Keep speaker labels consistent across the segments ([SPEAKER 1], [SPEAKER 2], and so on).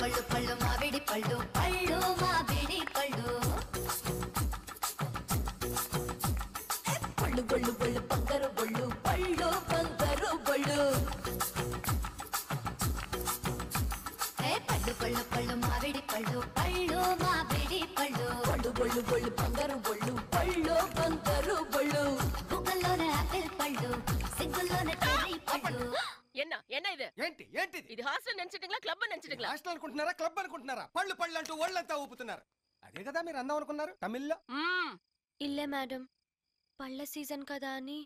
[SPEAKER 1] పళ్ళు పళ్ళు మామిడి పళ్ళు పళ్ళు మామిడి పళ్ళు పళ్ళు బళ్ళు బళ్ళు బంగారు బళ్ళు పళ్ళు బంగారు బళ్ళు పళ్ళు పళ్ళు పళ్ళు మామిడి పళ్ళు పళ్ళు మామిడి పళ్ళు పళ్ళు బళ్ళు బళ్ళు బంగారు బళ్ళు పళ్ళు బంగారు బళ్ళు బుగ్గల్లోనే ఆపిల్ పళ్ళు సిగ్గుల్లోనే చెర్రీ పళ్ళు
[SPEAKER 2] என்ன இது
[SPEAKER 3] ఏంటి ఏంటిది
[SPEAKER 2] ఇది హాస్టల్ నెంచటింగ్లా క్లబ్ నెంచటింగ్లా
[SPEAKER 3] హాస్టల్ అనుకుంటున్నారా క్లబ్ అనుకుంటున్నారా పళ్ళు పళ్ళు అంటూ ఒళ్ళంతా ఊపుతున్నారు అదే కదా మీరు అందం అనుకున్నారు తమిళ్లో
[SPEAKER 4] ఇల్లే మేడం పళ్ళ సీజన్ కదా అని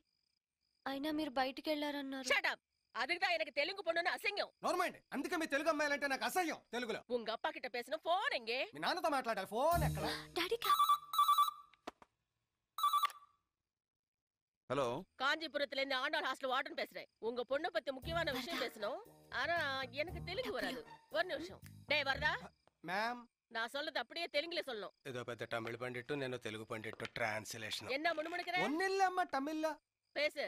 [SPEAKER 4] అయినా మీరు బయటికి వెళ్ళారన్నారు.
[SPEAKER 2] Shut up. அதுக்குதான் எனக்கு தெலுங்கு பொண்ணுன்னு அசிங்கம்.
[SPEAKER 3] నార్మల్ అందుకే మీ తెలుగు అమ్మాయిలంటే నాకు అసహ్యం తెలుగులో.
[SPEAKER 2] உங்க அப்பா கிட்ட பேசணும் ఫోన్ எங்கே?
[SPEAKER 3] మీ నాన్నతో మాట్లాడాలి ఫోన్ ఎక్కడ?
[SPEAKER 4] డాడీ
[SPEAKER 5] ஹலோ,
[SPEAKER 2] காஞ்சிபுரத்துல இருந்து ஆண்டாள் ஹாஸ்டல் வார்டன் பேசுறேன். உங்க பொண்ணு பத்தி முக்கியமான விஷயம் பேசணும். ஆனா எனக்கு தெலுங்கு வராது. ஒரு நிமிஷம். டேய் வரதா?
[SPEAKER 3] మ్యామ్
[SPEAKER 2] நான் சொல்றது அப்படியே தெலுங்குல சொல்லணும்.
[SPEAKER 3] ఏదో పెద్ద తమిళ పండిట్టు నేను తెలుగు పండిట్టు ట్రాన్స్లేషన్.
[SPEAKER 2] என்ன முணுமுணுக்குற?
[SPEAKER 3] ఒన్నిల్లమ్మ తమిళ్లో
[SPEAKER 2] பேசு.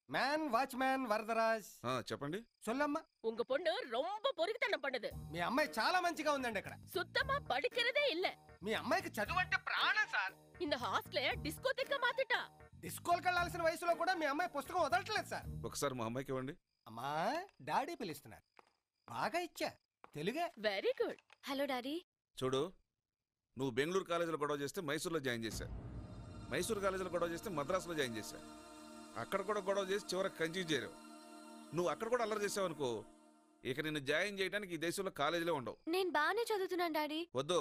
[SPEAKER 3] Man watchman Varadaraj.
[SPEAKER 5] చెప్పండి.
[SPEAKER 3] సొల్లమ్మ.
[SPEAKER 2] உங்க பொண்ணு ரொம்ப பொறுக்கித்தனம் பண்ணுது.
[SPEAKER 3] మీ అమ్మాయి చాలా మంచిగా ఉందండి ఇక్కడ.
[SPEAKER 2] சுத்தமா படிக்கிறதே இல்ல.
[SPEAKER 3] మీ అమ్మాయికి చదువు అంటే ప్రాణం సార్.
[SPEAKER 2] இந்த ஹாஸ்டலே డిస్కోథెక్క మాతిటా.
[SPEAKER 3] డిస్కోల్కి వెళ్ళాల్సిన వయసులో కూడా మీ అమ్మాయి పుస్తకం వదలట్లేదు సార్.
[SPEAKER 5] ఒకసారి మా అమ్మాయికి ఇవ్వండి.
[SPEAKER 3] అమ్మా డాడీ పిలుస్తున్నారు. బాగా ఇచ్చా తెలుగే.
[SPEAKER 2] Very good.
[SPEAKER 4] Hello daddy.
[SPEAKER 5] చూడు, నువ్వు బెంగళూరు కాలేజీలో గొడవ చేస్తే మైసూర్లో జాయిన్ చేశా. మైసూరు కాలేజీలో గొడవ చేస్తే మద్రాసులో జాయిన్ చేశా. అక్కడ కూడా గొడవ చేసి చివరికి కన్ఫ్యూజ్ చేయరు. నువ్వు అక్కడ కూడా అల్లరి చేసావు అనుకో, ఇక నిన్ను జాయిన్ చేయడానికి ఈ దేశంలో కాలేజీలో ఉండవు.
[SPEAKER 4] నేను బాగానే చదువుతున్నాను డాడీ.
[SPEAKER 5] వద్దు,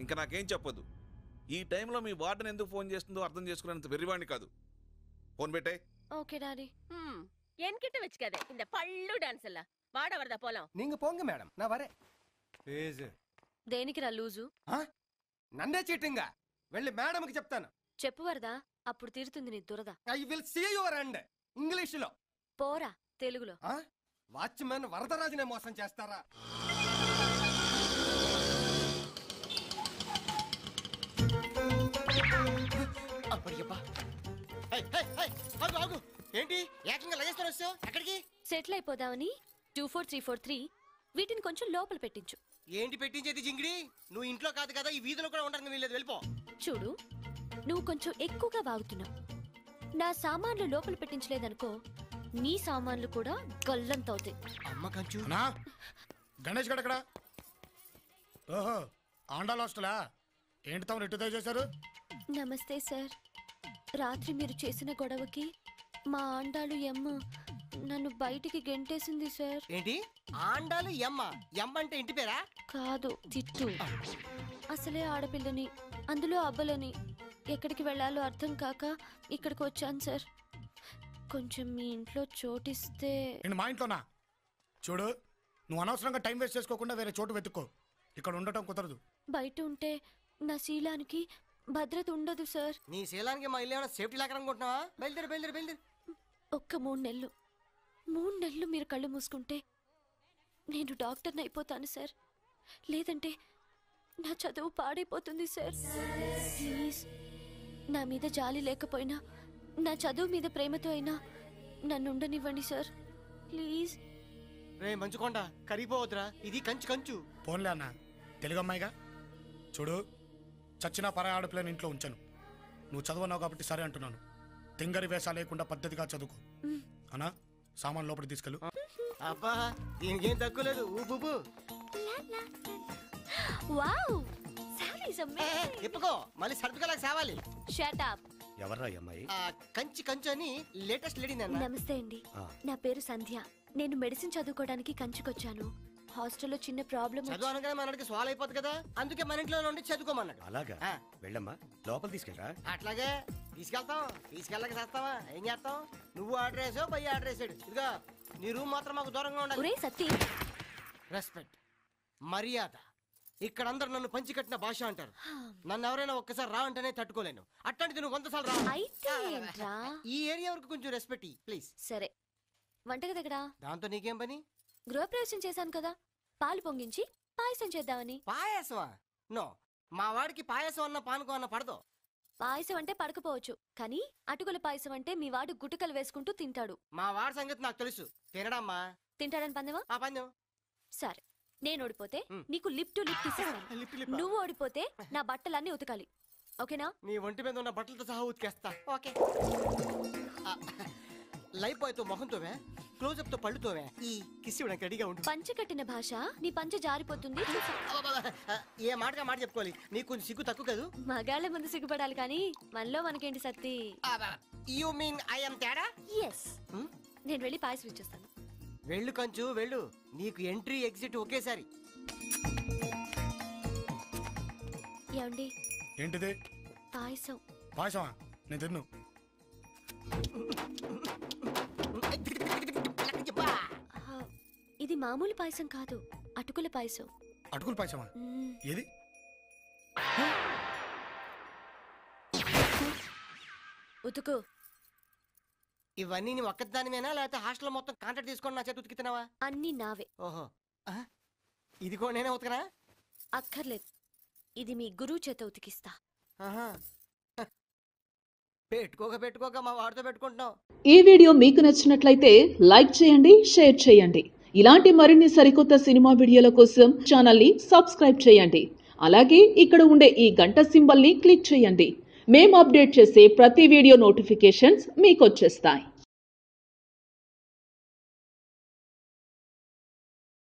[SPEAKER 5] ఇంకా నాకేం చెప్పొద్దు. ఈ టైంలో మీ వార్డెన్ ఎందుకు ఫోన్ చేస్తుందో అర్థం చేసుకునేంత వెర్రివాణ్ణి కాదు. ఫోన్ పెట్టే.
[SPEAKER 4] Okay daddy.
[SPEAKER 2] என்கிட்ட வச்சுக்காதே இந்த பள்ளு டான்ஸ் எல்லாம். வாட வரதா போலாம்.
[SPEAKER 3] நீங்க போங்க மேடம், நான் வரேன். ప్లీజ్.
[SPEAKER 4] దేనికి రా లూజు?
[SPEAKER 3] నన్నే చీటింగా వెళ్ళి మేడంకి చెప్తాను.
[SPEAKER 4] చెప్పు వరదా, అప్పుడు తీరుతుంది నీ దురద.
[SPEAKER 3] I will see your end. ఇంగ్లీష్లో
[SPEAKER 4] పోరా తెలుగులో.
[SPEAKER 3] వాచ్మెన్ వరదరాజునే మోసం చేస్తారా? ఏంటి ఏకంగా లగేస్తారు వచ్చావు? ఎక్కడికి?
[SPEAKER 4] సెటిల్ అయిపోదామని 24343 వీటిని కొంచెం లోపల పెట్టించు.
[SPEAKER 3] ఏంటి పెట్టించేది జింగిడి? నువ్వు ఇంట్లో కాదు కదా, ఈ వీధిలో కూడా ఉండడానికి వీల్లేదు, వెళ్ళిపో.
[SPEAKER 4] చూడు, నువ్వు కొంచెం ఎక్కువగా వాగుతున్నావు. నా సామాన్లు లోపల పెట్టించలేదనుకో, నీ సామాన్లు కూడా గల్లంతవుతాయి.
[SPEAKER 3] అమ్మ కంచు.
[SPEAKER 6] గణేష్ గడ ఎక్కడ? ఓహో, ఆండాల్ హాస్టలా? ఏంటి తమరు ఇటు చేశారు?
[SPEAKER 4] నమస్తే సార్. రాత్రి మీరు చేసిన గొడవకి మా ఆండాలు ఎమ్మ నన్ను బయటికి గెంటేసింది సార్.
[SPEAKER 3] ఏంటి ఆండాలు ఎమ్మ? ఎమ్మ అంటే ఇంటి పేరా?
[SPEAKER 4] కాదు, తిట్టు. అసలే ఆడపిల్లని, అందులో అబ్బలని, ఎక్కడికి వెళ్ళాలో అర్థం కాక ఇక్కడికి వచ్చాను సార్. కొంచెం మీ ఇంట్లో చోటిస్తే.
[SPEAKER 6] నేను మా ఇంట్లోనా? చూడు, నువ్వు అనవసరంగా టైం వేస్ట్ చేసుకోకుండా వేరే చోటు వెతుక్కో. ఇక్కడ ఉండటం కుదరదు.
[SPEAKER 4] బయట ఉంటే నా శీలానికి భద్రత ఉండదు సార్.
[SPEAKER 3] నీ శీలానికి మా ఇల్లు ఏమైనా సేఫ్టీ లాగా అనుకుంటున్నావా? బయలుదేరి బయలుదేరి బయలుదేరి.
[SPEAKER 4] ఒక్క 3 నెలలు మీరు కళ్ళు మూసుకుంటే నేను డాక్టర్ని అయిపోతాను సార్. లేదంటే నా చదువు పాడైపోతుంది సార్. ప్లీజ్, నా మీద జాలి లేకపోయినా నా చదువు మీద ప్రేమతో అయినా నన్ను ఉండనివ్వండి సార్. ప్లీజ్.
[SPEAKER 3] రే మంచుకొండ, కరిగిపోవద్దురా, ఇది కంచు కంచు.
[SPEAKER 6] పోన్లే అన్న, తెలుగు అమ్మాయిగా. చూడు, చచ్చిన పరాయి ఆడపిల్లని ఇంట్లో ఉంచాను. నువ్వు చదవన్నావు కాబట్టి సరే అంటున్నాను. తింగరి వేషా లేకుండా పద్ధతిగా చదువుకో. అన్నా, సామాన్ లోపలికి తీసుకెళ్ళు.
[SPEAKER 3] అబ్బా, దీనికేం తక్కువలేదు. ఊపు ఎప్పుకో, మళ్ళీ సర్దుకలాగా సావాలి.
[SPEAKER 4] Shut up.
[SPEAKER 7] ఎవర్రా అమ్మాయి?
[SPEAKER 3] కంచి కంచు అని లేటెస్ట్ లేడీ.
[SPEAKER 4] నమస్తే అండి, నా పేరు సంధ్య. నేను మెడిసిన్ చదువుకోవడానికి కంచికొచ్చాను. హాస్టల్లో చిన్న ప్రాబ్లం.
[SPEAKER 3] చదువు అనగానే మనకి సాల్వ్ అయిపోతుంది కదా, అందుకే మన ఇంట్లో నుండి చదువుకోమన్నాడు.
[SPEAKER 7] అలాగా? వెళ్ళమ్మా, లోపల తీసుకెళ్ళరా.
[SPEAKER 3] అట్లాగే తీసుకెళ్తాం. తీసుకెళ్ళక చేస్తావా? ఏం చేస్తాం? నువ్వు ఆర్డర్ వేసావు, పై ఆర్డర్ వేసాడు. ఇదిగా నీ రూమ్ మాత్రం మాకు దూరంగా ఉండాలి.
[SPEAKER 4] సత్తి,
[SPEAKER 3] రెస్పెక్ట్, మర్యాద. ఇక్కడ అందరు నన్ను పంచి కట్టిన భాష అంటారు. నన్ను ఎవరైనా ఒక్కసారి రా అంటేనే తట్టుకోలేను. అట్లాంటిది నువ్వు 100 సార్లు రా. ఈ ఏరియా వరకు కొంచెం రెస్పెక్ట్ ప్లీజ్.
[SPEAKER 4] సరే, వంటగది ఎక్కడా?
[SPEAKER 3] దాంతో నీకేం పని?
[SPEAKER 4] గృహప్రవేశం చేశాను కదా, పాలు పొంగించి పాయసం చేద్దామని.
[SPEAKER 3] పాయసమా? నో, మా వాడికి పాయసం అన్న పానకం అన్న పడదు.
[SPEAKER 4] పాయసం అంటే పడకపోవచ్చు, కానీ అటుకుల పాయసం అంటే మీ వాడు గుటకలు వేసుకుంటూ తింటాడు.
[SPEAKER 3] మా వాడి సంగతి నాకు తెలుసు. తినడమ్మా.
[SPEAKER 4] తింటాడని పందెమా?
[SPEAKER 3] పందెం.
[SPEAKER 4] సరే, నేను ఓడిపోతే
[SPEAKER 3] మ్.
[SPEAKER 4] నీకు లిప్ టు లిప్ ఇస్తాను.
[SPEAKER 3] లిప్ లిప్
[SPEAKER 4] నువ్వు ఓడిపోతే నా బట్టలన్నీ ఉతకాలి. ఓకేనా?
[SPEAKER 3] నీ ఒంటి మీద ఉన్న బట్టలతో సహా ఉతికేస్తా. ఓకే. లైఫ్ బాయ్ తో మొహంతోవే, క్లోజప్ తో పళ్ళుతోవే, ఈ కిస్ ఇవ్వడానికి రెడీగా ఉండు.
[SPEAKER 4] పంచె కట్టిన భాష నీ పంచె జారిపోతుంది.
[SPEAKER 3] ఏ మాటగా మాట చెప్పుకోవాలి, నీకు కొంచెం సిగ్గు తక్కువ కదా.
[SPEAKER 4] మగాళ్ళ ముందు సిగ్గుపడాలి కానీ మనలో మనకేంటి Satti?
[SPEAKER 3] You mean I am తేడా?
[SPEAKER 4] ఎస్. నేను వెళ్ళి పాయసం ఇచ్చేస్తాను.
[SPEAKER 3] వెళ్ళు కంచు వెళ్ళు, నీకు ఎంట్రీ ఎగ్జిట్ ఒకేసారి.
[SPEAKER 4] ఏమండి?
[SPEAKER 6] ఏంటిది?
[SPEAKER 4] పాయసం.
[SPEAKER 6] పాయసమా? నేను తిన్ను.
[SPEAKER 4] ఇది మామూలు పాయసం కాదు, అటుకుల పాయసం.
[SPEAKER 6] అటుకుల పాయసమా? ఏది?
[SPEAKER 4] ఉతుకు.
[SPEAKER 3] ఇవన్నీ నీ ఒక్కదానివేనా లేకపోతే హాస్టల్ మొత్తం కాంట్రాక్ట్ తీసుకొని నా చేతి ఉతికితున్నావా?
[SPEAKER 4] అన్నీ నావే.
[SPEAKER 3] ఓహో, ఇది కూడా నేనే ఉతకనా?
[SPEAKER 4] అక్కర్లేదు, ఇది మీ గురువు చేత ఉతికిస్తా.
[SPEAKER 3] పెట్టుకోక మా వాడితో పెట్టుకుంటున్నావు.
[SPEAKER 8] ఈ వీడియో మీకు నచ్చినట్లయితే లైక్ చేయండి, షేర్ చేయండి. ఇలాంటి మరిన్ని సరికొత్త సినిమా వీడియోల కోసం ఛానల్ని సబ్స్క్రైబ్ చేయండి. అలాగే ఇక్కడ ఉండే ఈ గంట సింబల్ని క్లిక్ చేయండి. మేము అప్డేట్ చేసే ప్రతి వీడియో నోటిఫికేషన్స్ మీకు వచ్చేస్తాయి.